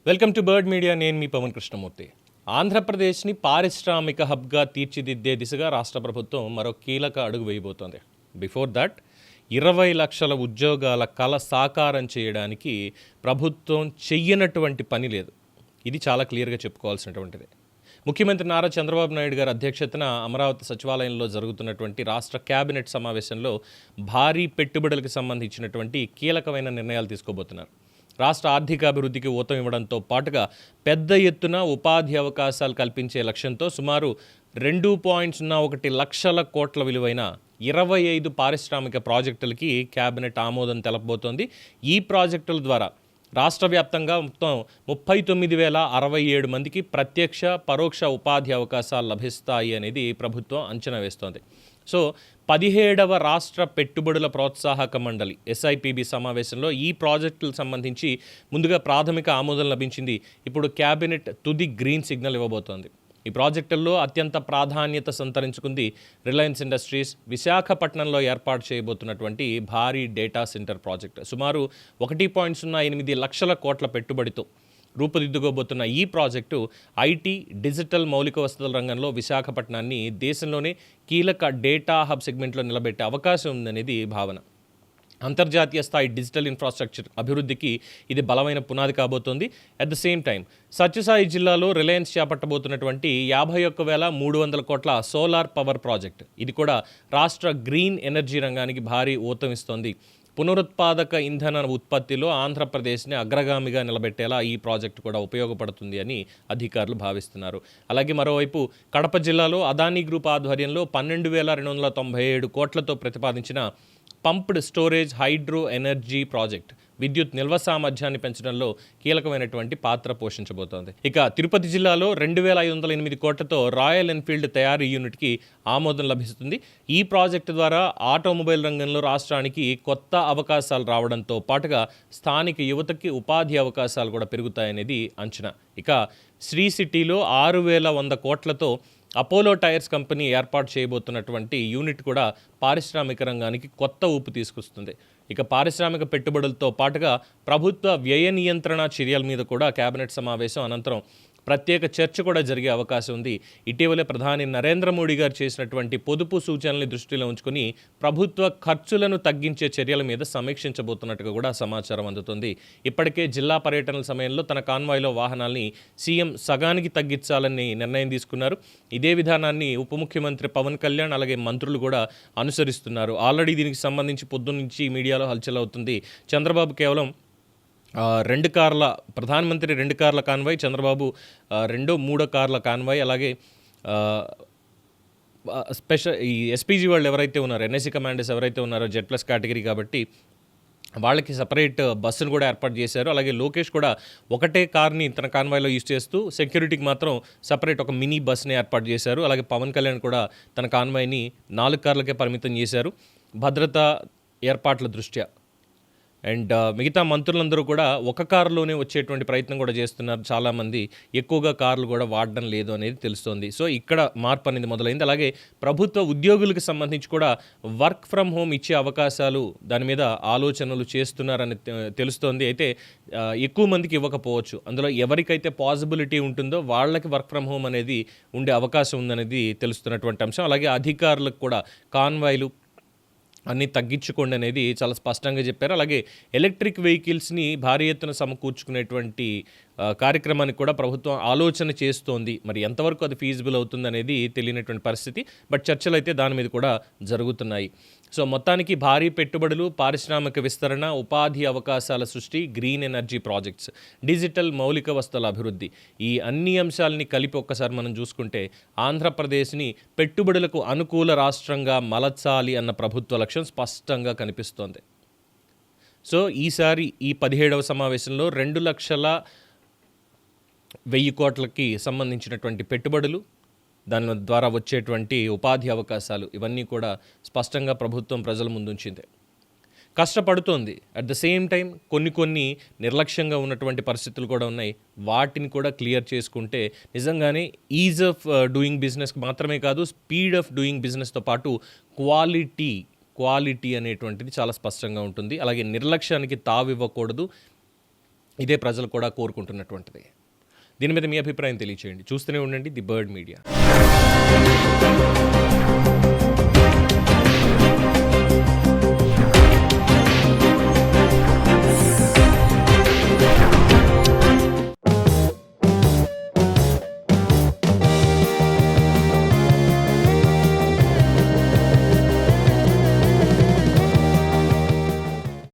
Welcome to bird media. నేను మీ పవన్ కృష్ణమూర్తి. ఆంధ్రప్రదేశ్ని పారిశ్రామిక హబ్గా తీర్చిదిద్దే దిశగా రాష్ట్ర ప్రభుత్వం మరో కీలక అడుగు వేయబోతోంది. బిఫోర్ దట్ 20 లక్షల ఉద్యోగాల కల సాకారం చేయడానికి ప్రభుత్వం చెయ్యనటువంటి పని లేదు. ఇది చాలా క్లియర్గా చెప్పుకోవాల్సినటువంటిది. ముఖ్యమంత్రి నారా చంద్రబాబు నాయుడు గారి అధ్యక్షతన అమరావతి సచివాలయంలో జరుగుతున్నటువంటి రాష్ట్ర కేబినెట్ సమావేశంలో భారీ పెట్టుబడులకు సంబంధించినటువంటి కీలకమైన నిర్ణయాలు తీసుకోబోతున్నారు. రాష్ట్ర ఆర్థికాభివృద్ధికి ఊతం ఇవ్వడంతో పాటుగా పెద్ద ఎత్తున ఉపాధి అవకాశాలు కల్పించే లక్ష్యంతో సుమారు 2.01 లక్షల కోట్ల విలువైన 25 పారిశ్రామిక ప్రాజెక్టులకి కేబినెట్ ఆమోదం తెలపబోతోంది. ఈ ప్రాజెక్టుల ద్వారా రాష్ట్ర వ్యాప్తంగా మొత్తం 39,067 మందికి ప్రత్యక్ష పరోక్ష ఉపాధి అవకాశాలు లభిస్తాయి అనేది ప్రభుత్వం అంచనా వేస్తోంది. సో 17వ రాష్ట్ర పెట్టుబడుల ప్రోత్సాహక మండలి SIPB సమావేశంలో ఈ ప్రాజెక్టులకు సంబంధించి ముందుగా ప్రాథమిక ఆమోదం లభించింది. ఇప్పుడు క్యాబినెట్ తుది గ్రీన్ సిగ్నల్ ఇవ్వబోతోంది. ఈ ప్రాజెక్టుల్లో అత్యంత ప్రాధాన్యత సంతరించుకుంది రిలయన్స్ ఇండస్ట్రీస్ విశాఖపట్నంలో ఏర్పాటు చేయబోతున్నటువంటి భారీ డేటా సెంటర్ ప్రాజెక్ట్. సుమారు 1.08 లక్షల కోట్ల పెట్టుబడితో రూపుదిద్దుకోబోతున్న ఈ ప్రాజెక్టు ఐటీ, డిజిటల్ మౌలిక వసతుల రంగంలో విశాఖపట్నాన్ని దేశంలోనే కీలక డేటా హబ్ సెగ్మెంట్లో నిలబెట్టే అవకాశం ఉందనేది భావన. అంతర్జాతీయ స్థాయి డిజిటల్ ఇన్ఫ్రాస్ట్రక్చర్ అభివృద్ధికి ఇది బలమైన పునాది కాబోతోంది. At the same time Sathya Sai జిల్లాలో రిలయన్స్ చేపట్టబోతున్నటువంటి 51,300 కోట్ల సోలార్ పవర్ ప్రాజెక్ట్, ఇది కూడా రాష్ట్ర గ్రీన్ ఎనర్జీ రంగానికి భారీ ఊతమిస్తోంది. పునరుత్పాదక ఇంధన ఉత్పత్తిలో ఆంధ్రప్రదేశ్ని అగ్రగామిగా నిలబెట్టేలా ఈ ప్రాజెక్టు కూడా ఉపయోగపడుతుంది అని అధికారులు భావిస్తున్నారు. అలాగే మరోవైపు కడప జిల్లాలో అదానీ గ్రూప్ ఆధ్వర్యంలో 12,297 కోట్లతో ప్రతిపాదించిన pumped storage hydro energy project విద్యుత్ నిల్వ సామర్థ్యాన్ని పెంచడంలో కీలకమైనటువంటి పాత్ర పోషించబోతోంది. ఇక తిరుపతి జిల్లాలో 2,508 కోట్లతో రాయల్ ఎన్ఫీల్డ్ తయారీ యూనిట్కి ఆమోదం లభిస్తుంది. ఈ ప్రాజెక్టు ద్వారా ఆటోమొబైల్ రంగంలో రాష్ట్రానికి కొత్త అవకాశాలు రావడంతో పాటుగా స్థానిక యువతకి ఉపాధి అవకాశాలు కూడా పెరుగుతాయనేది అంచనా. ఇక శ్రీ సిటీలో 6,100 కోట్లతో అపోలో టైర్స్ కంపెనీ ఏర్పాటు చేయబోతున్నటువంటి యూనిట్ కూడా పారిశ్రామిక రంగానికి కొత్త ఊపు తీసుకొస్తుంది. ఇక పారిశ్రామిక పెట్టుబడులతో పాటుగా ప్రభుత్వ వ్యయ నియంత్రణ చర్యల మీద కూడా కేబినెట్ సమావేశం అనంతరం ప్రత్యేక చర్చ కూడా జరిగే అవకాశం ఉంది. ఇటీవలే ప్రధాని నరేంద్ర మోడీ గారు చేసినటువంటి పొదుపు సూచనల్ని దృష్టిలో ఉంచుకొని ప్రభుత్వ ఖర్చులను తగ్గించే చర్యల మీద సమీక్షించబోతున్నట్టుగా కూడా సమాచారం అందుతుంది. ఇప్పటికే జిల్లా పర్యటనల సమయంలో తన కాన్వాయ్లో వాహనాల్ని సీఎం సగానికి తగ్గించాలని నిర్ణయం తీసుకున్నారు. ఇదే విధానాన్ని ఉప ముఖ్యమంత్రి పవన్ కళ్యాణ్ అలాగే మంత్రులు కూడా అనుసరిస్తున్నారు. ఆల్రెడీ దీనికి సంబంధించి పొద్దున్నుంచి మీడియాలో హల్చల్ అవుతుంది. చంద్రబాబు కేవలం 2 కార్ల ప్రధానమంత్రి 2 కార్ల కాన్వాయ్, చంద్రబాబు 2-3 కార్ల కాన్వాయ్, అలాగే స్పెషల్ ఈ ఎస్పీజీ వాళ్ళు ఎవరైతే ఉన్నారో NSC కమాండర్స్ ఎవరైతే ఉన్నారో Z+ కేటగిరీ కాబట్టి వాళ్ళకి సపరేట్ బస్సును కూడా ఏర్పాటు చేశారు. అలాగే లోకేష్ కూడా ఒకటే కార్ని తన కాన్వాయ్లో యూజ్ చేస్తూ సెక్యూరిటీకి మాత్రం సపరేట్ ఒక మినీ బస్ని ఏర్పాటు చేశారు. అలాగే పవన్ కళ్యాణ్ కూడా తన కాన్వాయ్ని 4 కార్లకే పరిమితం చేశారు భద్రతా ఏర్పాట్ల దృష్ట్యా. అండ్ మిగతా మంత్రులందరూ కూడా ఒక కారులోనే వచ్చేటువంటి ప్రయత్నం కూడా చేస్తున్నారు. చాలామంది ఎక్కువగా కార్లు కూడా వాడడం లేదు అనేది తెలుస్తోంది. సో ఇక్కడ మార్పు అనేది మొదలైంది. అలాగే ప్రభుత్వ ఉద్యోగులకు సంబంధించి కూడా వర్క్ ఫ్రమ్ హోమ్ ఇచ్చే అవకాశాలు దాని మీద ఆలోచనలు చేస్తున్నారని తెలుస్తోంది. అయితే ఎక్కువ మందికి ఇవ్వకపోవచ్చు. అందులో ఎవరికైతే పాసిబిలిటీ ఉంటుందో వాళ్ళకి వర్క్ ఫ్రమ్ హోమ్ అనేది ఉండే అవకాశం ఉందనేది తెలుస్తున్నటువంటి అంశం. అలాగే అధికారులకు కూడా కాన్వాయ్లు అన్నీ తగ్గించుకోండి అనేది చాలా స్పష్టంగా చెప్పారు. అలాగే ఎలక్ట్రిక్ వెహికల్స్ని భారీ ఎత్తున సమకూర్చుకునేటువంటి కార్యక్రమానికి కూడా ప్రభుత్వం ఆలోచన చేస్తోంది. మరి ఎంతవరకు అది ఫీజిబుల్ అవుతుంది అనేది తెలియనటువంటి పరిస్థితి. బట్ చర్చలు అయితే దాని మీద కూడా జరుగుతున్నాయి. సో మొత్తానికి భారీ పెట్టుబడులు, పారిశ్రామిక విస్తరణ, ఉపాధి అవకాశాల సృష్టి, గ్రీన్ ఎనర్జీ ప్రాజెక్ట్స్, డిజిటల్ మౌలిక వసతుల అభివృద్ధి, ఈ అన్ని అంశాలని కలిపి ఒక్కసారి మనం చూసుకుంటే ఆంధ్రప్రదేశ్ని పెట్టుబడులకు అనుకూల రాష్ట్రంగా మలచాలి అన్న ప్రభుత్వ లక్ష్యం స్పష్టంగా కనిపిస్తోంది. సో ఈసారి ఈ 17వ సమావేశంలో 2,01,000 కోట్లకి సంబంధించినటువంటి పెట్టుబడులు, దాని ద్వారా వచ్చేటువంటి ఉపాధి అవకాశాలు ఇవన్నీ కూడా స్పష్టంగా ప్రభుత్వం ప్రజల ముందుంచింది. కష్టపడుతోంది. అట్ ద సేమ్ టైం కొన్ని నిర్లక్ష్యంగా ఉన్నటువంటి పరిస్థితులు కూడా ఉన్నాయి. వాటిని కూడా క్లియర్ చేసుకుంటే నిజంగానే ఈజ్ ఆఫ్ డూయింగ్ బిజినెస్కి మాత్రమే కాదు, స్పీడ్ ఆఫ్ డూయింగ్ బిజినెస్తో పాటు క్వాలిటీ అనేటువంటిది చాలా స్పష్టంగా ఉంటుంది. అలాగే నిర్లక్ష్యానికి తావివ్వకూడదు. ఇదే ప్రజలు కూడా కోరుకుంటున్నటువంటిది. దీని మీద మీ అభిప్రాయం తెలియచేయండి. చూస్తూనే ఉండండి ది బర్డ్ మీడియా.